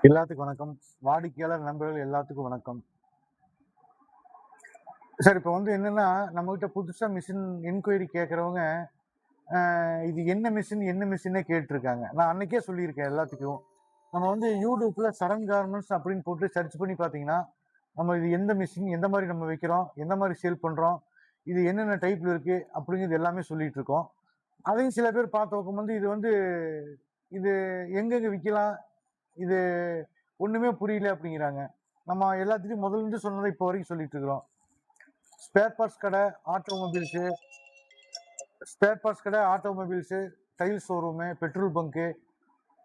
எல்லாத்துக்கும் வணக்கம். வாடிக்கையாளர் நண்பர்கள் எல்லாத்துக்கும் வணக்கம். சார் இப்போ என்னன்னா, நம்மகிட்ட புதுசா மிஷின் என்கொயரி கேட்கறவங்க, இது என்ன மிஷின்னே கேட்டுருக்காங்க. நான் அன்னைக்கே சொல்லியிருக்கேன் எல்லாத்துக்கும். நம்ம YouTubeல சரண் கார்மெண்ட்ஸ் அப்படின்னு போட்டு சர்ச் பண்ணி பார்த்தீங்கன்னா, நம்ம இது எந்த மிஷின், எந்த மாரி நம்ம வைக்கிறோம், எந்த மாரி சேல் பண்றோம், இது என்னென்ன டைப்ல இருக்கு அப்படிங்கிறது எல்லாமே சொல்லிட்டு இருக்கோம். அதையும் சில பேர் பார்த்தவங்க இது எங்கெங்க விக்கலாம், இது ஒண்ணுமே புரியல அப்படிங்கிறாங்க. நம்ம எல்லாத்துக்கும் முதல்ல இருந்து சொன்னதை இப்போ வரைக்கும் சொல்லிட்டு இருக்கிறோம். ஸ்பேர் பார்ட்ஸ் கடை, ஆட்டோமொபைல்ஸு, ஸ்பேர் பார்ட்ஸ் கடை, automobiles, tile showroom, petrol bunk,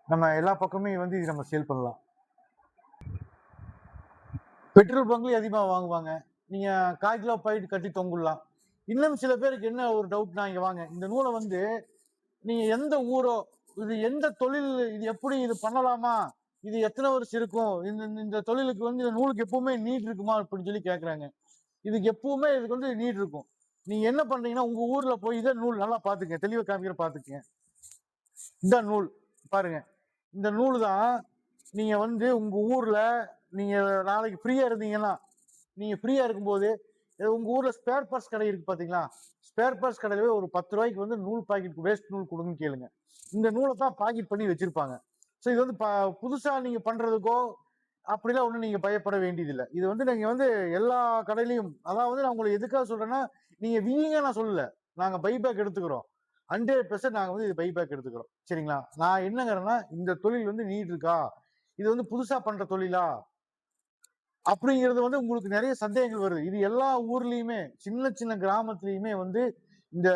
நம்ம எல்லா பக்கமே இது நம்ம சேல் பண்ணலாம். பெட்ரோல் பங்க்லயும் அதிகமா வாங்குவாங்க. நீங்க 1/4 கிலோ பாக்கெட் கட்டி தொங்குடலாம். இன்னும் சில பேருக்கு என்ன ஒரு டவுட்னா, இங்க வாங்க. இந்த நூலை நீங்க எந்த ஊரோ, இது எந்த தொழில், இது எப்படி இது பண்ணலாமா? இது எத்தனை வருஷம் இருக்கும்? இந்த இந்த தொழிலுக்கு இந்த நூலுக்கு எப்பவுமே நீட் இருக்குமா? அப்படின்னு சொல்லி கேட்கறாங்க. இதுக்கு எப்பவுமே நீட் இருக்கும். நீங்க என்ன பண்றீங்கன்னா, உங்க ஊர்ல போய் இத நூல் நல்லா பாத்துக்கங்க. தெளிவா காமிக்கிறேன் பாத்துக்கங்க. இதான் நூல். பாருங்க. இந்த நூல் தான் நீங்க உங்க ஊர்ல நீங்க நாளைக்கு ஃப்ரீயா இருந்தீங்கன்னா, நீங்க ஃப்ரீயா இருக்கும்போது, உங்க ஊர்ல ஸ்பேர் பார்ட்ஸ் கடை இருக்கு பாத்தீங்களா? ஸ்பேர் பார்ட்ஸ் கடையில ஒரு 10 ரூபாய்க்கு நூல் பாக்கெட் வேஸ்ட் நூல் கொடுங்கன்னு கேளுங்க. இந்த நூலை தான் பாக்கெட் பண்ணி வச்சிருப்பாங்க. ஸோ இது புதுசா நீங்க பண்றதுக்கோ அப்படிலாம் ஒண்ணும் நீங்க பயப்பட வேண்டியதில்லை. இது நீங்க எல்லா கடையிலயும், அதாவது நான் உங்களுக்கு எதுக்காக சொல்றேன்னா, நீங்க வீங்க நான் சொல்லல. நாங்க பைபேக் எடுத்துக்கிறோம். 100% நாங்க இது பைபேக் எடுத்துக்கிறோம். சரிங்களா? நான் என்னங்கிறேன்னா, இந்த தொழில் நீட் இருக்கா? இது புதுசா பண்ற தொழிலா? அப்படிங்கிறது உங்களுக்கு நிறைய சந்தேகங்கள் வருது. இது எல்லா ஊர்லயுமே, சின்ன சின்ன கிராமத்துலயுமே இந்த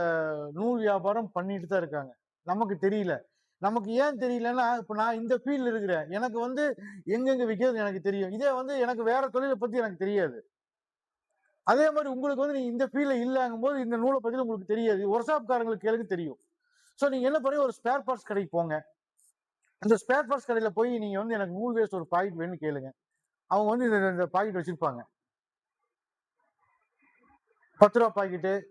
நூல் வியாபாரம் பண்ணிட்டு தான் இருக்காங்க. நமக்கு தெரியல. நமக்கு ஏன் தெரியலன்னா, இப்ப நான் இந்த ஃபீல்ட்ல இருக்கிறேன். எனக்கு எங்கெங்க விக்கிறது எனக்கு தெரியும். இதே எனக்கு வேற தொழில பத்தி எனக்கு தெரியாது. அதே மாரி உங்களுக்கு நீங்க இந்த ஃபீல்ட்ல இல்லங்கும்போது இந்த நூல பத்தி உங்களுக்கு தெரியாது. ஒர்க்ஷாப்காரங்களுக்கு கேளுங்க தெரியும். சோ நீங்க என்ன பண்ணுங்க, ஒரு ஸ்பேர் பார்ட்ஸ் கடைக்கு போங்க. அந்த ஸ்பேர் பார்ட்ஸ் கடையில போய் நீங்க எனக்கு நூல் வேஸ்ட் ஒரு பாக்கெட் வேணும்னு கேளுங்க. அவங்க இந்த பாக்கெட் வச்சிருப்பாங்க. ரூ. 10 பாக்கெட்டு, ரூ.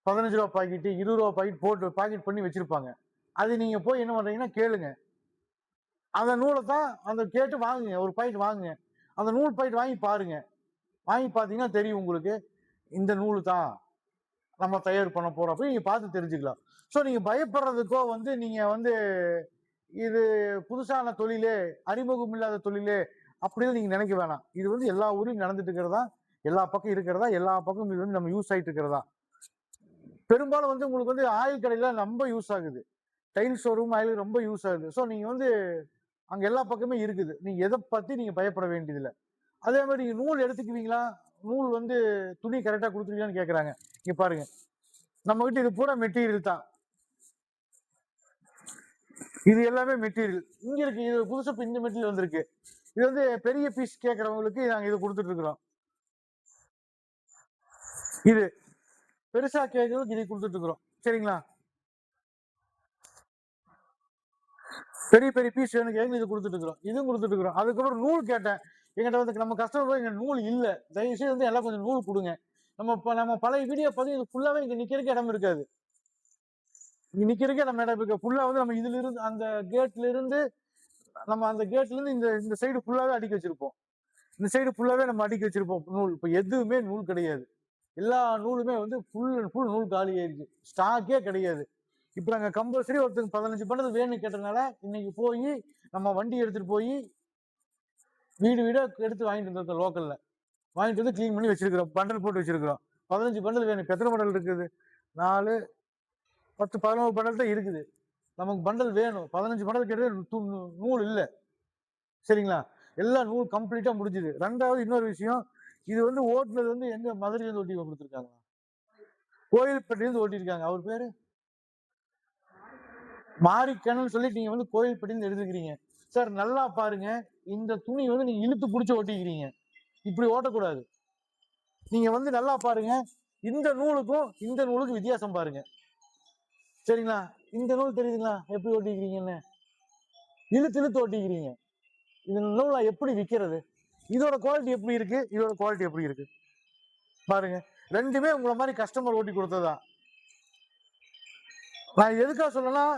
15 பாக்கெட்டு, ரூ. 20 பாக்கெட் போட்டு பாக்கெட் பண்ணி வச்சிருப்பாங்க. அது நீங்க போய் என்ன பண்றீங்கன்னா கேளுங்க. அந்த நூலை தான் அந்த கேட்டு வாங்குங்க. ஒரு பாக்கெட் வாங்குங்க. அந்த நூல் பாக்கெட் வாங்கி பாருங்க. வாங்கி பார்த்தீங்கன்னா தெரியும் உங்களுக்கு. இந்த நூலு தான் நம்ம தயார் பண்ண போறோம். அப்ப நீங்க பார்த்து தெரிஞ்சுக்கலாம். ஸோ நீங்க பயப்படுறதுக்கோ நீங்க இது புதுசான தொழிலு, அறிமுகம் இல்லாத தொழிலு அப்படின்னு நீங்க நினைக்க வேணாம். இது எல்லா ஊர்லயும் நடந்துட்டு இருக்கிறதா, எல்லா பக்கம் இருக்கிறதா, எல்லா பக்கம் இது நம்ம யூஸ் ஆயிட்டு இருக்கிறதா. பெரும்பாலும் உங்களுக்கு ஆயில் கடையில ரொம்ப யூஸ் ஆகுது. டைல் ஷோரூம் ஆயில் ரொம்ப யூஸ் ஆகுது. ஸோ நீங்க அங்க எல்லா பக்கமே இருக்குது. நீங்க எதை பத்தி நீங்க பயப்பட வேண்டியதில்லை. அதே மாதிரி நீங்க நூல் எடுத்துக்குவீங்களா? நூல் துணி கரெக்டா கொடுத்துருவீங்களான்னு கேக்குறாங்க. இங்க பாருங்க. நம்ம கிட்ட இது பூரா மெட்டீரியல் தான். இது எல்லாமே மெட்டீரியல். இங்க இருக்கு. இது புதுசா இந்த மெட்டீரியல் வந்திருக்கு. இது பெரிய பீஸ் கேட்கறவங்களுக்கு நாங்க இது கொடுத்துட்டு இருக்கிறோம். இது பெருசா கேட்கறவங்களுக்கு இது கொடுத்துட்டு இருக்கிறோம். சரிங்களா? பெரிய பெரிய பீஸ் வேணும் கேட்க இது கொடுத்துட்டு இருக்கிறோம். இதுவும் கொடுத்துட்டு இருக்கிறோம். அதுக்கப்புறம் நூல் கேட்டேன். எங்கிட்ட நம்ம கஸ்டமர் எங்க நூல் இல்ல. தயவு செய்து எல்லாம் கொஞ்சம் நூல் கொடுங்க. நம்ம பழைய வீடியோ பார்த்து இது ஃபுல்லாவே இங்க நிக்கிறதுக்கு இடம் இருக்காது. இங்க நிக்கிறதுக்கே நம்ம இடம் இருக்கு. ஃபுல்லா நம்ம இதுல இருந்து அந்த கேட்ல இருந்து நம்ம அந்த கேட்ல இருந்து இந்த இந்த சைடு ஃபுல்லாவே அடுக்கி வச்சிருப்போம். இந்த சைடு ஃபுல்லாவே நம்ம அடுக்கி வச்சிருப்போம் நூல். இப்ப எதுவுமே நூல் கிடையாது. எல்லா நூலுமே ஃபுல் அண்ட் ஃபுல் நூல் காலி ஆயிடுச்சு. ஸ்டாக்கே கிடையாது. இப்ப நாங்க கம்பல்சரி ஒருத்தருக்கு 15 பண்டல் வேணும்னு கேட்டனால இன்னைக்கு போய் நம்ம வண்டி எடுத்துட்டு போய் வீடு வீடா எடுத்து வாங்கிட்டு வந்திருக்கோம் லோக்கல்ல. வாங்கிட்டு கிளீன் பண்ணி வச்சிருக்கிறோம். பண்டல் போட்டு வச்சிருக்கிறோம். 15 பண்டல் வேணும். எத்தனை பண்டல் இருக்குது? 4, 10, 11 பண்டல் தான் இருக்குது. நமக்கு பண்டல் வேணும். 15 பண்டல் கேட்டது நூல் இல்ல. சரிங்களா? எல்லாம் நூல் கம்ப்ளீட்டா முடிஞ்சுது. 2வது இன்னொரு விஷயம், இது ஓட்டுனது எங்க மதுரையில இருந்து ஓட்டி கொடுத்துருக்காங்க. கோயில்பட்டியில இருந்து ஓட்டிருக்காங்க. அவர் பேரு மாரிக்கண்ணன் சொல்லி நீங்க கோயில்பட்டியில எடுத்துக்கிறீங்க. சார் நல்லா பாருங்க. இந்த துணி நீங்க இழுத்து புடிச்சு ஓட்டிக்கிறீங்க. இப்படி ஓட்டக்கூடாது. நீங்க நல்லா பாருங்க. இந்த நூலுக்கும் வித்தியாசம் பாருங்க. சரிங்களா? இந்த நூல் தெரியுதுங்களா எப்படி ஓட்டிக்கிறீங்கன்னு? இழுத்து இழுத்து ஓட்டிக்கிறீங்க. இந்த நூலை எப்படி விற்கிறது? இதோட குவாலிட்டி எப்படி இருக்கு? இதோட குவாலிட்டி எப்படி இருக்கு பாருங்க. ரெண்டுமே உங்களை மாதிரி கஸ்டமர் ஓட்டி கொடுத்ததா. நான் எதுக்காக சொல்லலாம்,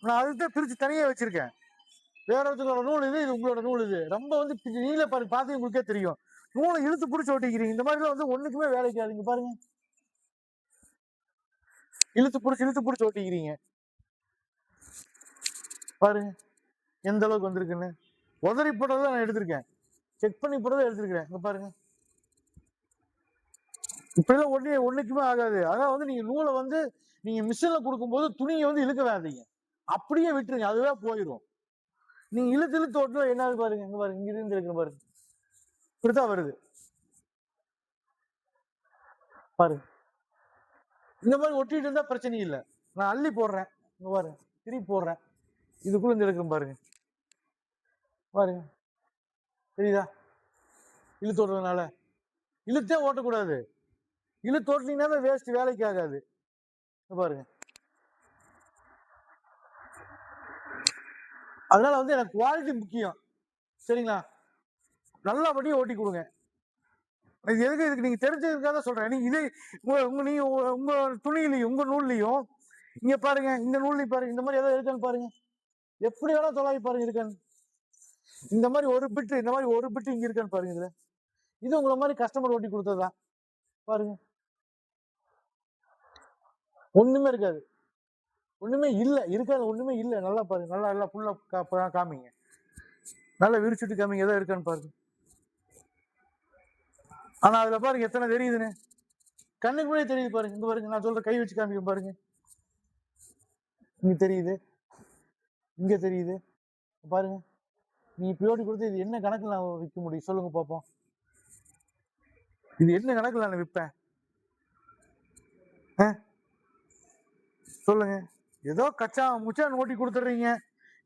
நான் அதுதான் பிரிச்சு தனியா வச்சிருக்கேன். வேற ஒருத்தரோட நூல் இது, இது உங்களோட நூல் இது. ரொம்ப வந்து நீங்களே பாருங்க, பார்த்து உங்களுக்கே தெரியும். நூலை இழுத்து பிடிச்சி ஓட்டிக்கிறீங்க. இந்த மாதிரிலாம் வந்து ஒண்ணுக்குமே வேலைக்கு ஆகுதுங்க பாருங்க. இழுத்து பிடிச்சி ஓட்டிக்கிறீங்க பாருங்க எந்த அளவுக்கு வந்திருக்குன்னு. உதறி போட்டதை நான் எடுத்திருக்கேன், செக் பண்ணி போட்டதை எடுத்திருக்கிறேன். இங்க பாருங்க, இப்படிலாம் ஒண்ணுக்குமே ஆகாது. அதான் வந்து நீங்க நூலை வந்து நீங்க மிஷின்ல கொடுக்கும்போது துணியை வந்து இழுக்க வேண்டாதீங்க, அப்படியே விட்டுருங்க, அதுவே போயிடும். நீங்க இழுத்து ஓட்டுல என்ன பாருங்க, இங்க பாருங்க, இங்க இருந்து இருக்கு பாருங்க, இப்படித்தான் வருது பாருங்க. இந்த மாதிரி ஒட்டிட்டு இருந்தா பிரச்சனை இல்லை. நான் அள்ளி போடுறேன், இங்க பாருங்க, திருப்பி போடுறேன், இதுக்குள்ள இருந்து எடுக்கும் பாருங்க. பாருங்க தெரியுதா? இழுத்து ஓட்டுறதுனால இழுத்தே ஓட்டக்கூடாது. இழுத்து ஓட்டினீங்கன்னா வேஸ்ட், வேலைக்கு ஆகாது. பாருங்க, அதனால வந்து எனக்கு குவாலிட்டி முக்கியம். சரிங்களா? நல்லபடியா ஓட்டி கொடுங்க. இது எதுக்கு, இதுக்கு நீங்க தெரிஞ்சதுக்காக சொல்றேன். நீங்க இதே நீங்க உங்க துணியிலையும் உங்க நூல்லையும் இங்க பாருங்க, இந்த நூல்லையும் பாருங்க, இந்த மாதிரி ஏதாவது இருக்கான்னு பாருங்க. எப்படி வேணா தொலாவி பாருங்க இருக்கான்னு. இந்த மாதிரி ஒரு பிட்டு, இந்த மாதிரி ஒரு பிட்டு இங்க இருக்கான்னு பாருங்க. இதுல இது உங்களை மாதிரி கஸ்டமர் ஓட்டி கொடுத்ததுதான் பாருங்க. ஒண்ணுமே இருக்காது, ஒண்ணுமே இல்ல, இருக்காது, ஒண்ணுமே இல்ல. நல்லா பாருங்க, நல்லா நல்லா ஃபுல்லா காமிங்க, நல்லா விரிச்சுட்டு காமிங்க, ஏதோ இருக்கான்னு பாருங்க. ஆனா அதுல பாருங்க எத்தனை தெரியுதுன்னு, கண்ணுக்கு முன்னாடி தெரியுது பாருங்க. இங்க பாருங்க, நான் சொல்ற கை வச்சு காமிக்க பாருங்க, இங்க தெரியுது, இங்க தெரியுது பாருங்க. நீ இப்படி ஓட்டி கொடுத்து இது என்ன கணக்குல நான் விற்க முடியும் சொல்லுங்க பாப்போம். இது என்ன கணக்குல நான் விற்பேன் சொல்லுங்க? ஏதோ கச்சா முச்சான்னு ஓட்டி கொடுத்துட்றீங்க.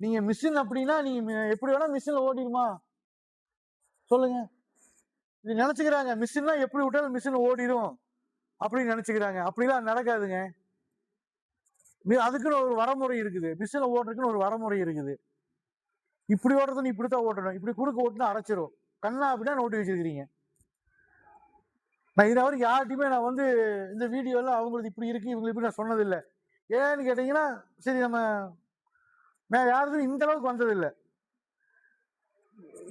நீங்க மிஷின் அப்படின்னா நீங்க எப்படி வேணா மிஷின்ல ஓடிடுமா சொல்லுங்க? இது நினைச்சுக்கிறாங்க மிஷின்னா எப்படி விட்டாலும் மிஷின் ஓடிடும் அப்படின்னு நினைச்சுக்கிறாங்க. அப்படிலாம் நடக்காதுங்க. அதுக்குன்னு ஒரு வரமுறை இருக்குது, மிஷின்ல ஓட்டுறதுக்குன்னு ஒரு வரமுறை இருக்குது. இப்படி ஓட்டுறது நீ இப்படித்தான் ஓட்டணும், இப்படி குறுக்க ஓட்டுனா அரைச்சிரும், கண்ணா அப்படின்னா ஓட்டி வச்சிருக்கிறீங்க. நான் இதை வரைக்கும் யார்கிட்டயுமே நான் வந்து இந்த வீடியோல அவங்களுக்கு இப்படி இருக்கு இவங்களுக்கு இப்படி நான் சொன்னதில்லை. ஏன்னு கேட்டீங்கன்னா, சரி நம்ம யாருக்கும் இந்த அளவுக்கு வந்ததில்லை,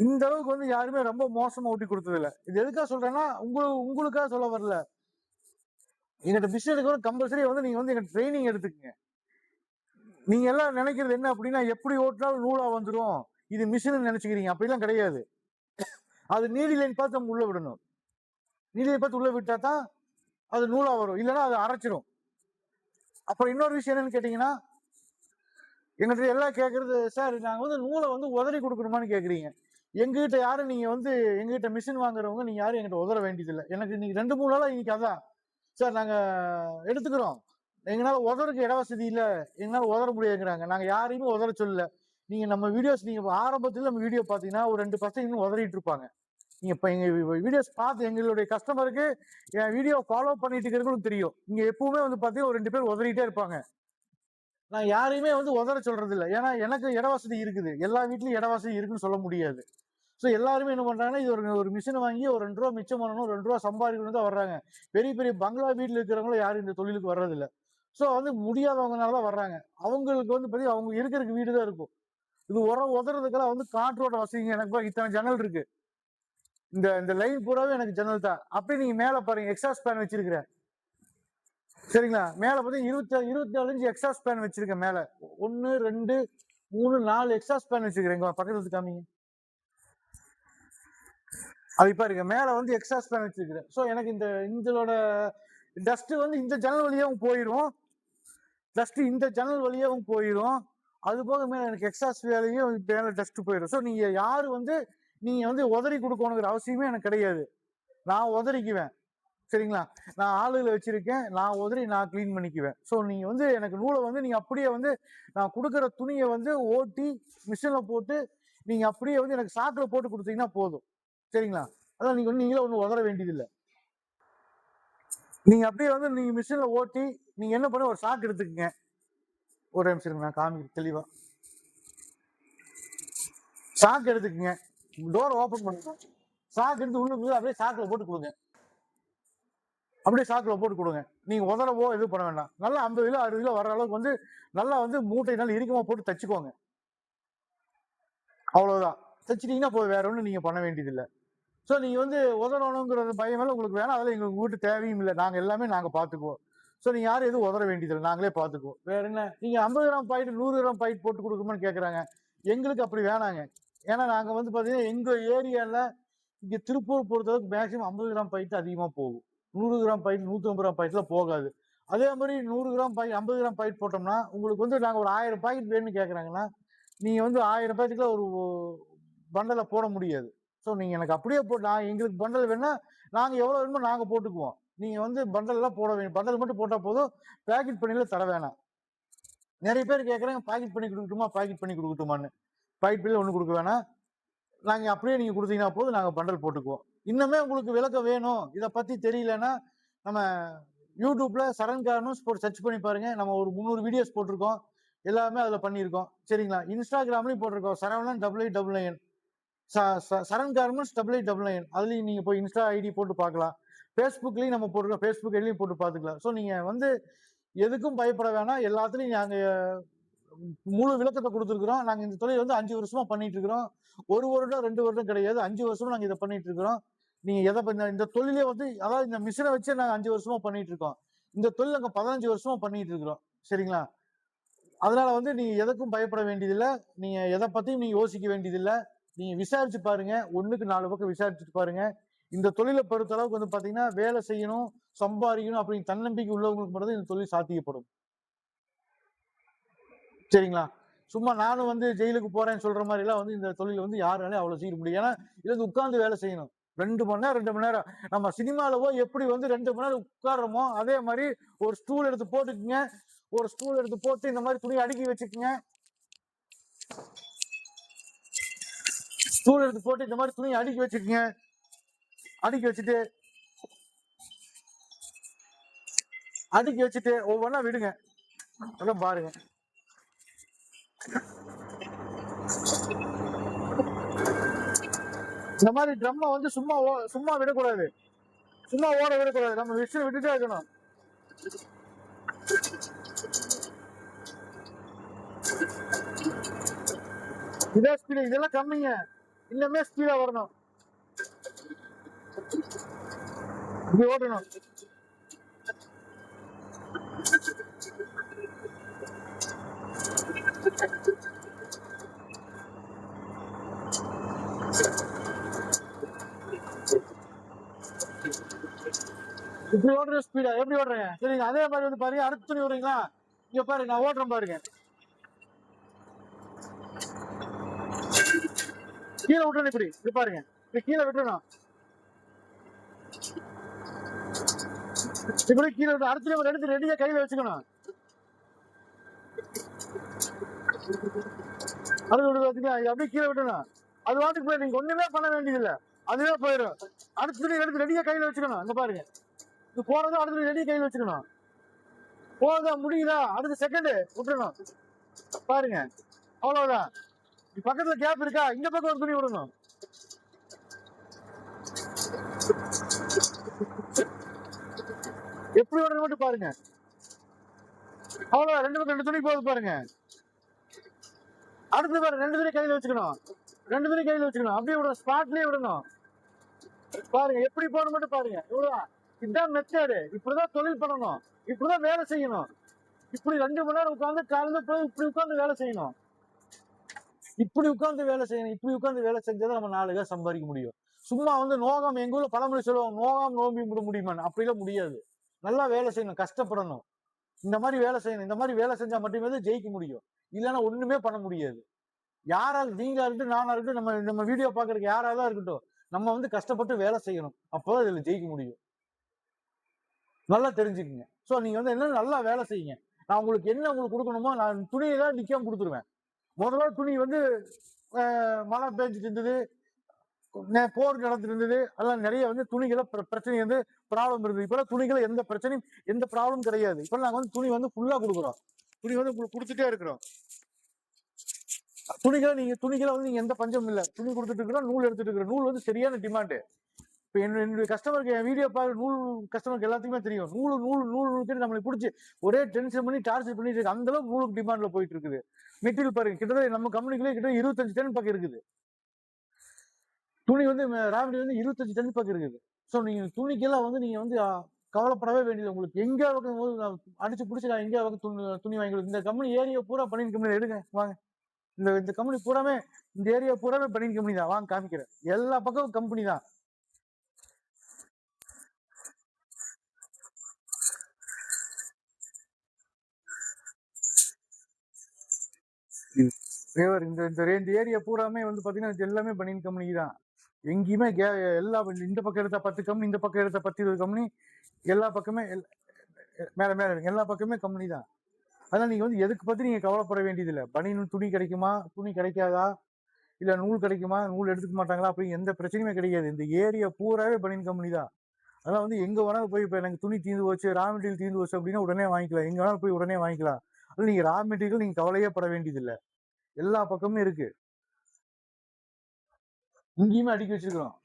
இந்த அளவுக்கு வந்து யாருமே ரொம்ப மோசமா ஓட்டி கொடுத்ததில்லை. இது எதுக்காக சொல்றேன்னா உங்களுக்காக சொல்ல வரல. எங்கிட்ட பிசினஸ் எடுக்கணும் கம்பல்சரி வந்து நீங்க வந்து எங்க ட்ரைனிங் எடுத்துக்கங்க. நீங்க எல்லாம் நினைக்கிறது என்ன அப்படின்னா, எப்படி ஓட்டினாலும் நூலா வந்துடும், இது மிஷின் நினைச்சுக்கிறீங்க. அப்படிலாம் கிடையாது. அது நீடி லைன் பார்த்து நம்ம உள்ள விடணும். நீடி லைன் பார்த்து உள்ள விட்டா தான் அது நூலா வரும், இல்லைன்னா அது அரைச்சிடும். அப்புறம் இன்னொரு விஷயம் என்னன்னு கேட்டீங்கன்னா, எங்கிட்ட எல்லாம் கேட்கறது, சார் நாங்க வந்து நூலை வந்து உதறி கொடுக்கணுமான்னு கேட்குறீங்க. எங்ககிட்ட யாரும் நீங்க வந்து எங்ககிட்ட மிஷின் வாங்குறவங்க நீங்க யாரும் எங்கிட்ட உதற வேண்டியதில்லை. எனக்கு இன்னைக்கு 2-3 நாளா இன்னைக்கு அதான், சார் நாங்க எடுத்துக்கிறோம், எங்களால உதறக்கு இட வசதி இல்லை, எங்களால உதற முடியாதுங்கிறாங்க. நாங்க யாரையுமே உதற சொல்லல. நீங்க நம்ம வீடியோஸ் நீங்க ஆரம்பத்துல நம்ம வீடியோ பாத்தீங்கன்னா ஒரு 2 பசங்க இன்னும் உதறிட்டு இருப்பாங்க. நீங்க இப்ப எங்க வீடியோஸ் பார்த்து எங்களுடைய கஸ்டமருக்கு என் வீடியோ ஃபாலோ பண்ணிட்டு இருக்கிறவங்களுக்கு தெரியும். இங்க எப்பவுமே வந்து பாத்தீங்கன்னா ஒரு 2 பேர் உதறிட்டே இருப்பாங்க. நான் யாரையுமே வந்து உதற சொல்றது இல்லை, ஏன்னா எனக்கு இட வசதி இருக்குது, எல்லா வீட்லயும் இட வசதி இருக்குன்னு சொல்ல முடியாது. ஸோ எல்லாருமே என்ன பண்றாங்கன்னா, இது ஒரு மிஷினை வாங்கி ஒரு 2 ரூபா மிச்சம் பண்ணணும், 2 ரூபா சம்பாதிக்கணும் தான் வர்றாங்க. பெரிய பெரிய பங்களா வீட்டில் இருக்கிறவங்களும் யாரும் இந்த தொழிலுக்கு வர்றதில்லை. ஸோ வந்து முடியாதவங்கனால தான் வர்றாங்க. அவங்களுக்கு வந்து பார்த்தீங்கன்னா அவங்க இருக்கிறதுக்கு வீடு தான் இருக்கும். இது உதறதுக்கெல்லாம் வந்து காற்றோட வசதிங்க. எனக்கு இத்தனை ஜன்னல் இருக்கு, இந்த இந்த லைன் பூராவே எனக்கு ஜன்னல் தான். அப்படியே நீங்க மேல பாருங்க, எக்ஸாஸ்ட் ஃபேன் வச்சிருக்கிறேன். சரிங்களா? மேல பார்த்தீங்கன்னா 24 இன்ச் எக்ஸாஸ்ட் ஃபேன் வச்சிருக்கேன் மேல. 1 2 3 4 எக்ஸாஸ்ட் ஃபேன் வச்சிருக்கிறேன். பக்கத்துல காமிங்க. அது பாருங்க, மேல வந்து எக்ஸாஸ்ட் ஃபேன் வச்சிருக்கிறேன். ஸோ எனக்கு இதோட டஸ்ட் வந்து இந்த ஜன்னல் வழியாவும் போயிடும், டஸ்ட் இந்த ஜன்னல் வழியாவும் போயிடும். அது போக மேல எனக்கு எக்ஸாஸ்ட் வேலையும் மேல டஸ்ட் போயிடும். ஸோ நீங்க யாரு வந்து நீங்க வந்து உதறி கொடுக்கணுங்கிற அவசியமே எனக்கு கிடையாது. நான் உதறிக்குவேன். சரிங்களா? நான் ஆளுகளை வச்சிருக்கேன், நான் உதறி நான் கிளீன் பண்ணிக்குவேன். ஸோ நீங்க வந்து எனக்கு நூலை வந்து நீங்க அப்படியே வந்து நான் கொடுக்குற துணியை வந்து ஓட்டி மிஷின்ல போட்டு நீங்க அப்படியே வந்து எனக்கு சாக்குல போட்டு கொடுத்தீங்கன்னா போதும். சரிங்களா? அதான் நீங்களே ஒன்றும் உதற வேண்டியதில்லை. நீங்க அப்படியே வந்து நீங்க மிஷின்ல ஓட்டி நீங்க என்ன பண்ண, ஒரு சாக்கு எடுத்துக்கங்க. ஒரு நிமிஷம் நான் காமிக்கிறேன் தெளிவா. சாக்கு எடுத்துக்கங்க, டோர் ஓபன் பண்ணுங்க, சாக்கு எடுத்து உள்ள அப்படியே சாக்குல போட்டு கொடுங்க. அப்படியே சாக்குல போட்டு கொடுங்க. நீங்க உதறவோ எதுவும் பண்ண வேண்டாம். நல்லா 50 கிலோ 60 கிலோ வர அளவுக்கு வந்து நல்லா வந்து மூட்டை நல்லா இறுக்கமா போட்டு தச்சுக்கோங்க. அவ்வளவுதான். தைச்சிட்டீங்கன்னா போதும், வேற ஒன்றும் நீங்க பண்ண வேண்டியது இல்லை. ஸோ நீங்க வந்து உதறணுங்கிற பயம் எல்லாம் உங்களுக்கு வேணாம், அதெல்லாம் எங்களுக்கு வீட்டு தேவையும் இல்லை. நாங்க எல்லாமே நாங்க பாத்துக்குவோம். ஸோ நீங்க யாரும் எதுவும் உதற வேண்டியதில்லை, நாங்களே பாத்துக்குவோம். வேற என்ன, நீங்க 50 கிராம் பாக்கெட் 100 கிராம் பாக்கெட் போட்டு கொடுக்குமான்னு கேக்குறாங்க. எங்களுக்கு அப்படி வேணாங்க. ஏன்னா நாங்க வந்து பாத்தீங்கன்னா எங்க ஏரியால இங்க திருப்பூர் பொறுத்தளவுக்கு மேக்சிமம் 50 கிராம் பாக்கெட் அதிகமா போகும். 100 கிராம் பாக்கெட் 150 கிராம் பாக்கெட்ல போகாது. அதே மாதிரி 100 கிராம் பாக்கெட் 50 கிராம் பாக்கெட் போட்டோம்னா உங்களுக்கு வந்து நாங்க ஒரு 1000 பாக்கெட் வேணும்னு கேக்குறாங்கன்னா நீங்க வந்து 1000 பாக்கெட்ல ஒரு பண்டலை போட முடியாது. ஸோ நீங்க எனக்கு அப்படியே போட்டு எங்களுக்கு பண்டல் வேணா நாங்க எவ்வளவு வேணுமோ நாங்க போட்டுக்குவோம். நீங்க வந்து பண்டல் எல்லாம் போட வேண்டிய, பண்டல் மட்டும் போட்டா போதும், பேக்கெட் பண்ணில தர வேணாம். நிறைய பேர் கேக்குறாங்க பாக்கெட் பண்ணி கொடுக்கட்டுமா, பாக்கெட் பண்ணி கொடுக்கட்டுமான்னு. பாக்கெட் பண்ணி ஒண்ணு கொடுக்க வேணாம், நாங்க அப்படியே நீங்க கொடுத்தீங்கன்னா போதும், நாங்க பண்டல் போட்டுக்குவோம். இன்னுமே உங்களுக்கு விளக்கம் வேணும், இதை பத்தி தெரியலன்னா நம்ம யூடியூப்ல சரண் கார்மெண்ட்ஸ் போட்டு சர்ச் பண்ணி பாருங்க. நம்ம ஒரு 300 வீடியோஸ் போட்டிருக்கோம், எல்லாமே அதுல பண்ணியிருக்கோம். சரிங்களா? இன்ஸ்டாகிராம்லயும் போட்டிருக்கோம், சரவணன் 8899, சரண் கார்மெண்ட்ஸ் 8899. அதுலயும் நீங்க போய் இன்ஸ்டா ஐடி போட்டு பார்க்கலாம். ஃபேஸ்புக்லயும் நம்ம போட்டிருக்கோம், ஃபேஸ்புக் ஐடியும் போட்டு பார்த்துக்கலாம். ஸோ நீங்க வந்து எதுக்கும் பயப்பட வேணாம். எல்லாத்துலயும் நாங்க முழு விளக்கத்தை கொடுத்துருக்கிறோம். நாங்க இந்த தொழில் வந்து 5 வருஷமா பண்ணிட்டு இருக்கிறோம். 1 வருடம் 2 வருடம் கிடையாது, 5 வருஷமா நாங்க இதை பண்ணிட்டு இருக்கிறோம். நீங்க எதை இந்த தொழிலே வந்து, அதாவது இந்த மிஷினை வச்சு நாங்க 5 வருஷமா பண்ணிட்டு இருக்கோம். இந்த தொழில் நாங்க 15 வருஷமா பண்ணிட்டு இருக்கிறோம். சரிங்களா? அதனால வந்து நீங்க எதுக்கும் பயப்பட வேண்டியதில்லை, நீங்க எதை பத்தியும் நீங்க யோசிக்க வேண்டியதில்லை. நீங்க விசாரிச்சு பாருங்க, 1க்கு 4 பக்கம் விசாரிச்சுட்டு பாருங்க. இந்த தொழிலை பொறுத்த அளவுக்கு வந்து பாத்தீங்கன்னா வேலை செய்யணும், சம்பாதிக்கணும் அப்படின்னு தன்னம்பிக்கை உள்ளவங்களுக்கு மட்டும் இந்த தொழில் சாத்தியப்படும். சரிங்களா? சும்மா நானும் வந்து ஜெயிலுக்கு போறேன்னு சொல்ற மாதிரி எல்லாம் வந்து இந்த தொழில் வந்து யாராலையும் அவ்வளவு செய்ய முடியும். ஏன்னா இது வந்து உட்கார்ந்து வேலை செய்யணும். 2 மணி நேரம் 2 மணி நேரம். நம்ம சினிமால போய் எப்படி வந்து 2 மணி நேரம் உட்கார்றோமோ அதே மாதிரி ஒரு ஸ்டூல் எடுத்து போட்டுக்குங்க. ஒரு ஸ்டூல் எடுத்து போட்டு இந்த மாதிரி துணி அடுக்கி வச்சுக்குங்க. ஸ்டூல் எடுத்து போட்டு இந்த மாதிரி துணி அடுக்கி வச்சுக்குங்க. அடுக்கி வச்சுட்டு ஒவ்வொன்னா விடுங்க. அதான் பாருங்க. இந்த மாதிரி ட்ரம்ம வந்து சும்மா விடக்கூடாது, சும்மா ஓட விடக்கூடாது. நம்ம விஷயம் விட்டுட்டே இருக்கணும். இதே ஸ்பீடு, இதெல்லாம் கம்மிங்க, இன்னுமே ஸ்பீடா வரணும். இப்படி ஓடணும். இப்படி ஓடுற ஸ்பீடா எப்படி ஓடுறேன்? சரிங்க. அதே மாதிரி வந்து பாருங்க, அடுத்த துணி ஓடுறீங்களா? இங்க பாருங்க, நான் ஓடுறேன் பாருங்க. கீழே விட்டுறணும். இப்படி பாருங்க, இப்படி கீழே விட்டுறணும். இப்படி கீழே விட்டு அடுத்த துணி எடுத்து ரெடியா கையில வச்சுக்கணும். அப்படியே கீழே விட்டணும். அது வாட்டுக்கு போய் நீங்க ஒண்ணுமே பண்ண வேண்டியதில்லை, அதுவே போயிடும். அடுத்த துணி எடுத்து ரெடியா கையில வச்சுக்கணும். இங்க பாருங்க, இது போறதும் அடுத்த துணி ரெடியா கையில வச்சுக்கணும். போதா முடியுதா, அடுத்த செகண்ட் விட்டுறணும். பாருங்க, அவ்வளவுதான். பக்கத்துல கேப் இருக்கா, இந்த பக்கம் ஒரு துணி விடணும். எப்படி விடணும் மட்டும் பாருங்க. அவ்வளவுதான், 2 பக்கம் 2 துணி போகுது பாருங்க. அடுத்து பாருங்க, 2 துணி கையில வச்சுக்கணும். 2 துணி கையில வச்சுக்கணும். அப்படியே விடணும், ஸ்பாட்லயே விடணும். பாருங்க எப்படி போகணும் மட்டும் பாருங்க. இவ்வளவுதான். இதுதான் மெத்தேடு. இப்படிதான் தொழில் பண்ணணும், இப்படிதான் வேலை செய்யணும். இப்படி 2 மணி நேரம் உட்கார்ந்து காலையில போய் இப்படி உட்கார்ந்து வேலை செய்யணும். இப்படி உட்கார்ந்து வேலை செய்யணும். இப்படி உட்கார்ந்து வேலை செஞ்சதை நம்ம 4 காசு சம்பாதிக்க முடியும். சும்மா வந்து நோகாம, எங்க ஊர்ல பழமொழி சொல்லுவாங்க, நோகாம நோம்பி விட முடியுமான்னு. அப்படிலாம் முடியாது. நல்லா வேலை செய்யணும், கஷ்டப்படணும். இந்த மாதிரி வேலை செய்யணும். இந்த மாதிரி வேலை செஞ்சா மட்டுமே ஜெயிக்க முடியும், இல்லைன்னா ஒண்ணுமே பண்ண முடியாது. யாராவது நீங்களா இருக்கட்டும், நானா இருக்கட்டும், நம்ம வீடியோ பாக்குறதுக்கு யாராவது இருக்கட்டும், நம்ம வந்து கஷ்டப்பட்டு வேலை செய்யணும். அப்பதான் இதுல ஜெயிக்க முடியும். நல்லா தெரிஞ்சுக்குங்க. சோ நீங்க வந்து என்ன, நல்லா வேலை செய்யுங்க. நான் உங்களுக்கு என்ன உங்களுக்கு கொடுக்கணுமோ நான் துணியை தான் நிக்காம கொடுத்துருவேன். முதல்ல துணி வந்து மழை பெஞ்சிட்டு இருந்தது, போர் நடந்துட்டு இருந்தது, அதெல்லாம் நிறைய வந்து துணிகளை பிரச்சனை வந்து ப்ராப்ளம் இருந்தது. இப்ப துணிகளை எந்த பிரச்சனையும் எந்த ப்ராப்ளம் கிடையாது. இப்ப நாங்க வந்து துணி வந்து ஃபுல்லா கொடுக்குறோம். துணி வந்து உங்களுக்கு கொடுத்துட்டே இருக்கிறோம். துணிகளை வந்து நீங்க எந்த பஞ்சமும் இல்லை, துணி கொடுத்துட்டு இருக்கிறோம். நூல் எடுத்துட்டு இருக்கிறோம். நூல் வந்து சரியான டிமாண்டு. இப்ப என்னுடைய கஸ்டமருக்கு என் வீடியோ பார்க்குற நூல் கஸ்டமருக்கு எல்லாத்துக்குமே தெரியும். நூல் நூல் நூல் நம்மளை பிடிச்சி ஒரே டென்ஷன் பண்ணி டார்ச்சர் பண்ணிட்டு இருக்கு. அந்த அளவுக்கு நூலுக்கு டிமாண்ட்ல போயிட்டு இருக்குது. மெட்டீரியல் பாருங்க, கிட்டத்தட்ட நம்ம கம்பெனிக்குள்ளே கிட்ட 25 டன் பக்கம் இருக்குது. துணி வந்து ரா மெட்டீரியல் வந்து 25 டன் பக்கம் இருக்குது. ஸோ நீங்க துணிக்கெல்லாம் வந்து நீங்க வந்து கவலைப்படவே வேண்டியது. உங்களுக்கு எங்க அடிச்சு பிடிச்சி நான் எங்க துணி வாங்கி கொடுங்க. இந்த கம்பெனி ஏரியா பூரா பனியன் கம்பெனி எடுங்க வாங்க. இந்த கம்பெனி பூராமே, இந்த ஏரியா பூராமே பனியன் கம்பெனி தான். வாங்க காமிக்கிறேன். எல்லா பக்கமும் கம்பெனி தான். இந்த ஏரியா பூராமே வந்து பாத்தீங்கன்னா எல்லாமே பனியன் கம்பெனி தான். எங்கேயுமே எல்லா இந்த பக்கம் எடுத்தா 10 கம்பெனி, இந்த பக்கம் எடுத்தா 10 20 கம்பெனி, எல்லா பக்கமே மேல மேல எல்லா பக்கமே கம்பெனி தான். அதனால நீங்க வந்து எதுக்கு பத்தி நீங்க கவலைப்பட வேண்டியது இல்லை. பனியன் துணி கிடைக்குமா, துணி கிடைக்காதா, இல்ல நூல் கிடைக்குமா, நூல் எடுத்துக்க மாட்டாங்களா, அப்படி எந்த பிரச்சனையுமே கிடையாது. இந்த ஏரியா பூராவே பனியன் கம்பெனி தான். அதெல்லாம் வந்து எங்க வேணாலும் போய் இப்ப எனக்கு துணி தீர்ந்து போச்சு, ரா மெட்டீரியல் தீர்ந்து போச்சு அப்படின்னா உடனே வாங்கிக்கலாம். எங்க வேணாலும் போய் உடனே வாங்கிக்கலாம். அது நீங்க ரா மெட்டீரியல் நீங்க கவலையே பட வேண்டியது இல்லை. எல்லா பக்கமும் இருக்கு. இங்கேயுமே அடுக்கி வச்சிருக்கிறோம்.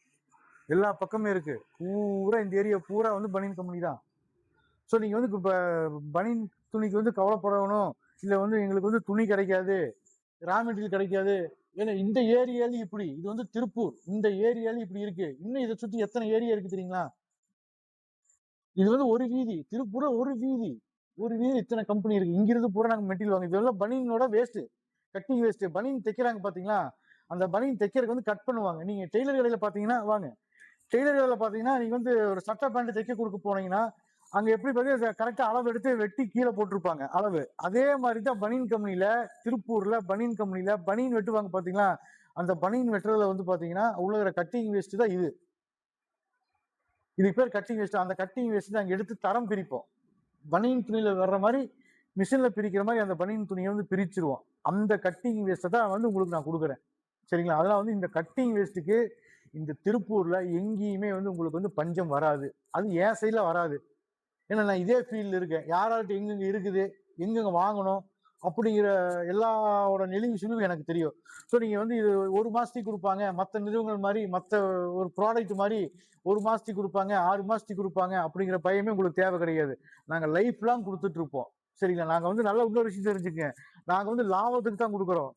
எல்லா பக்கமும் இருக்கு. பூரா இந்த ஏரியா பூரா வந்து பனியன் கம்பெனி தான். ஸோ நீங்க வந்து இப்ப பனியன் துணிக்கு வந்து கவலைப்படணும், இல்ல வந்து எங்களுக்கு வந்து துணி கிடைக்காது, ரா மெட்டீரியல் கிடைக்காது. ஏன்னா இந்த ஏரியால இப்படி, இது வந்து திருப்பூர், இந்த ஏரியால இப்படி இருக்கு. இன்னும் இதை சுத்தி எத்தனை ஏரியா இருக்கு தெரியுங்களா? இது வந்து ஒரு வீதி, திருப்பூர் ஒரு வீதி இத்தனை கம்பெனி இருக்கு. இங்க இருந்து பூரா நாங்க மெட்டீரியல் வாங்க. இதெல்லாம் பனியனோட வேஸ்ட், கட்டிங் வேஸ்ட். பனியன் தைக்கிறாங்க பாத்தீங்களா, அந்த பனியன் தைக்கிறதுக்கு வந்து கட் பண்ணுவாங்க. நீங்க டெய்லர் கடையில பாத்தீங்கன்னா வாங்க, டெய்லர் கடையில பாத்தீங்கன்னா நீங்க வந்து ஒரு சட்டை பேண்ட் தைக்க கொடுக்க போனீங்கன்னா அங்க எப்படி பாத்தீங்கன்னா கரெக்டா அளவு எடுத்து வெட்டி கீழே போட்டிருப்பாங்க அளவு. அதே மாதிரி தான் பனியன் கம்பெனில, திருப்பூர்ல பனியன் கம்பெனில பனியன் வெட்டுவாங்க பாத்தீங்களா, அந்த பனியன் வெட்டுறதுல வந்து பாத்தீங்கன்னா உள்ள கட்டிங் வேஸ்ட் தான் இது. இதுக்கு பேர் கட்டிங் வேஸ்ட். அந்த கட்டிங் வேஸ்ட் நாங்க எடுத்து தரம் பிரிப்போம். பனியன் துணியில வர்ற மாதிரி மிஷின்ல பிரிக்கிற மாதிரி அந்த பனியன் துணியை வந்து பிரிச்சிருவோம். அந்த கட்டிங் வேஸ்ட்டை தான் வந்து உங்களுக்கு நான் கொடுக்குறேன். சரிங்களா? அதெல்லாம் வந்து இந்த கட்டிங் வேஸ்ட்டுக்கு இந்த திருப்பூர்ல எங்கேயுமே வந்து உங்களுக்கு வந்து பஞ்சம் வராது. அது என் சைட்ல வராது. ஏன்னா நான் இதே ஃபீல்டில் இருக்கேன். யாராட்ட எங்கெங்க இருக்குது, எங்கெங்க வாங்கணும் அப்படிங்கிற எல்லாவோட நெளிவு சுழிவு எனக்கு தெரியும். ஸோ நீங்க வந்து இது 1 மாசத்துக்கு கொடுப்பாங்க, மற்ற நிறுவனங்கள் மாதிரி, மற்ற ஒரு ப்ராடக்ட் மாதிரி 1 மாசத்துக்கு கொடுப்பாங்க, 6 மாசத்துக்கு கொடுப்பாங்க அப்படிங்கிற பயமே உங்களுக்கு தேவை கிடையாது. நாங்க லைஃப் லாங் கொடுத்துட்டு இருப்போம். சரிங்களா? நாங்க வந்து நல்ல இன்னொரு விஷயம் தெரிஞ்சுக்கங்க. நாங்க வந்து லாபத்துக்கு தான் கொடுக்குறோம்.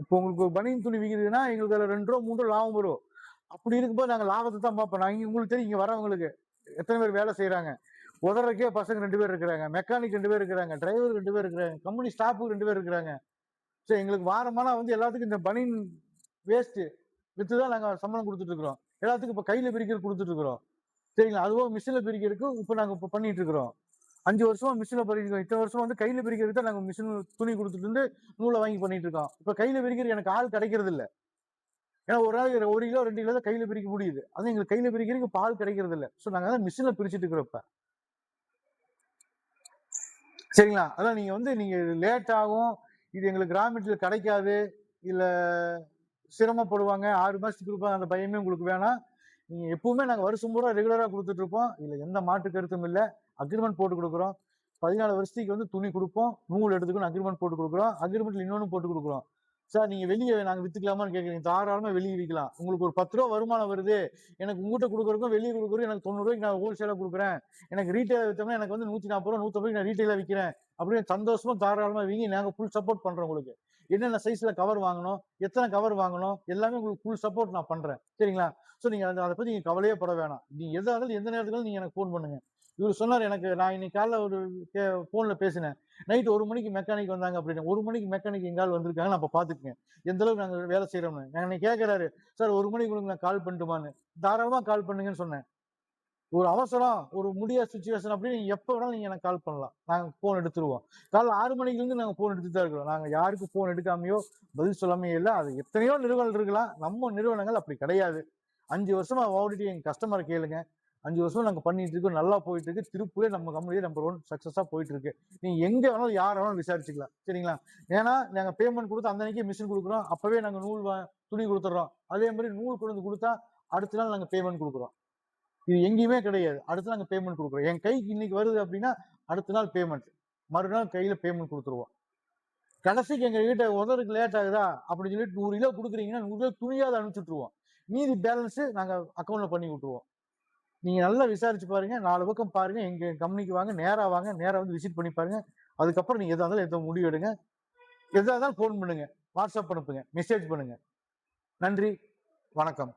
இப்போ உங்களுக்கு பனியன் துணி விற்கிதுன்னா எங்களுக்கு அதில் 2 ரூபா 3 ரூபா லாபம் வரும். அப்படி இருக்கும்போது நாங்க லாபத்தை தான் பார்ப்போம். நாங்க உங்களுக்கு தெரியும், இங்க வரவங்களுக்கு எத்தனை பேர் வேலை செய்யறாங்க. உதறக்கே பசங்க 2 பேர் இருக்கிறாங்க, மெக்கானிக் 2 பேர் இருக்கிறாங்க, டிரைவர் 2 பேர் இருக்கிறாங்க, கம்பெனி ஸ்டாஃப் 2 பேர் இருக்கிறாங்க. ஸோ எங்களுக்கு வாரமானா வந்து எல்லாத்துக்கும் இந்த பனியன் வேஸ்ட் வித்து தான் நாங்க சம்பளம் கொடுத்துட்டு இருக்கிறோம். எல்லாத்துக்கும் இப்ப கையில பிரிக்கிறது கொடுத்துட்டு இருக்கிறோம். சரிங்களா? அதுவும் மிஷின்ல பிரிக்கிறதுக்கு இப்ப நாங்க இப்ப பண்ணிட்டு இருக்கிறோம். 5 வருஷமா மிஷின்ல பிரிக்கிறோம். இத்தனை வருஷம் வந்து கையில பிரிக்கிறதுக்கு தான் நாங்க மிஷின் துணி கொடுத்துட்டு இருந்து நூலை வாங்கி பண்ணிட்டு இருக்கோம். இப்ப கையில பிரிக்கிறது எனக்கு ஆள் கிடைக்கிறது இல்ல. ஏன்னா ஒரு நாளைக்கு 1 கிலோ 2 கிலோ தான் கையில பிரிக்க முடியுது. அது எங்களுக்கு கையில பிரிக்கிறதுக்கு பால் கிடைக்கிறது இல்ல. ஸோ நாங்க தான் மிஷின்ல பிரிச்சுட்டு இருக்கிறப்ப. சரிங்களா? அதான் நீங்க வந்து நீங்க லேட் ஆகும், இது எங்களுக்கு ரா மெட்டீரியல் கிடைக்காது, இல்ல சிரமப்படுவாங்க, 6 மாசத்துக்கு கொடுப்பாங்க, அந்த பயமே உங்களுக்கு வேணாம். நீங்க எப்பவுமே நாங்க வருஷம் பூரா ரெகுலரா கொடுத்துட்டு இருப்போம். இதுல எந்த மாற்று கருத்தும் இல்ல. அக்ரிமெண்ட் போட்டு கொடுக்குறோம். 14 வருஷத்துக்கு வந்து துணி கொடுப்போம். நூல் எடுத்துக்கணும், அக்ரிமெண்ட் போட்டு கொடுக்குறோம். அக்ரிமெண்ட்ல இன்னொன்னு போட்டு கொடுக்குறோம். சார் நீங்க வெளியே நாங்க வித்துக்கலாமான்னு கேக்குறீங்க. தாராளமா வெளியே விற்கலாம். உங்களுக்கு ஒரு 10 ரூபா வருமானம் வருது, எனக்கு உங்ககிட்ட கொடுக்குறதுக்கும் வெளியே கொடுக்குறதுக்கும் எனக்கு 90 ரூபாய்க்கு நான் ஹோல்சேலா கொடுக்குறேன், எனக்கு ரீட்டைல வித்தோம்னா எனக்கு வந்து 140 ரூபா 150 நான் ரீட்டைலா விற்கிறேன் அப்படின்னு சந்தோஷமா தாராளமா வீங்க. நாங்க ஃபுல் சப்போர்ட் பண்றோம் உங்களுக்கு. என்னென்ன சைஸ்ல கவர் வாங்கணும், எத்தனை கவர் வாங்கணும், எல்லாமே உங்களுக்கு ஃபுல் சப்போர்ட் நான் பண்றேன். சரிங்களா? ஸோ நீங்க அதை பத்தி நீங்க கவலையே பட வேணாம். நீங்க எதா இருந்தாலும் எந்த நேரத்துக்கு நீங்க எனக்கு ஃபோன் பண்ணுங்க. இவர் சொன்னார் எனக்கு, நான் இன்னைக்கு காலைல ஒரு போன்ல பேசினேன். நைட் 1 மணிக்கு மெக்கானிக் வந்தாங்க அப்படின்னு. 1 மணிக்கு மெக்கானிக் எங்கால் வந்திருக்காங்க, நான் அப்ப பாத்துக்கேன் எந்த அளவுக்கு நாங்க வேலை செய்யறோம்னு. என்னை கேட்கிறாரு, சார் 1 மணிக்கு உங்களுக்கு நான் கால் பண்ணட்டுமான்னு. தாராளமா கால் பண்ணுங்கன்னு சொன்னேன். ஒரு அவசரம், ஒரு முடியாத சுச்சுவேஷன் அப்படின்னு நீங்க எப்ப வேணாலும் நீங்க எனக்கு கால் பண்ணலாம். நாங்க போன் எடுத்துருவோம். காலைல 6 மணிக்கு இருந்து நாங்க போன் எடுத்துட்டு தான் இருக்கிறோம். நாங்க யாருக்கும் போன் எடுக்காமையோ பதில் சொல்லாமையோ இல்ல. அது எத்தனையோ நிறுவனங்கள் இருக்கலாம். நம்ம நிறுவனங்கள் அப்படி கிடையாது. 5 வருஷமா ஓடிட்டு எங்க கஸ்டமரை கேளுங்க. 5 வருஷம் நாங்க பண்ணிட்டு இருக்கோம். நல்லா போயிட்டு இருக்கு. திருப்பூரே நம்ம கம்பெனியே நம்பர் 1 சக்சஸா போயிட்டு இருக்கு. நீங்க எங்க வேணாலும் யார வேணாலும் விசாரிச்சுக்கலாம். சரிங்களா? ஏன்னா நாங்க பேமெண்ட் கொடுத்து அந்த அன்னைக்கே மிஷின் கொடுக்குறோம். அப்பவே நாங்க துணி கொடுத்துறோம். அதே மாதிரி நூல் கொண்டு வந்து கொடுத்தா அடுத்த நாள் நாங்க பேமெண்ட் கொடுக்குறோம். இது எங்கேயுமே கிடையாது. அடுத்து நாங்க பேமெண்ட் கொடுக்குறோம். என் கைக்கு இன்னைக்கு வருது அப்படின்னா அடுத்த நாள் பேமெண்ட், மறுநாள் கையில பேமெண்ட் கொடுத்துருவோம். கடைசிக்கு எங்க கிட்ட உதறதுக்கு லேட் ஆகுதா அப்படின்னு சொல்லிட்டு 100 கிலோ கொடுக்குறீங்கன்னா 100 கிலோ துணியாவது அனுப்பிச்சுட்டுருவோம். மீதி பேலன்ஸு நாங்கள் அக்கௌண்ட்ல பண்ணி விட்டுருவோம். நீங்க நல்லா விசாரிச்சு பாருங்க, 4 பக்கம் பாருங்க, எங்க கம்பெனிக்கு வாங்க, நேரா வாங்க, நேரா வந்து விசிட் பண்ணி பாருங்க. அதுக்கப்புறம் நீங்க எதா இருந்தாலும் எந்த முடிவு எடுங்க. எதா இருந்தாலும் ஃபோன் பண்ணுங்க, வாட்ஸ்அப் அனுப்புங்க, மெசேஜ் பண்ணுங்க. நன்றி, வணக்கம்.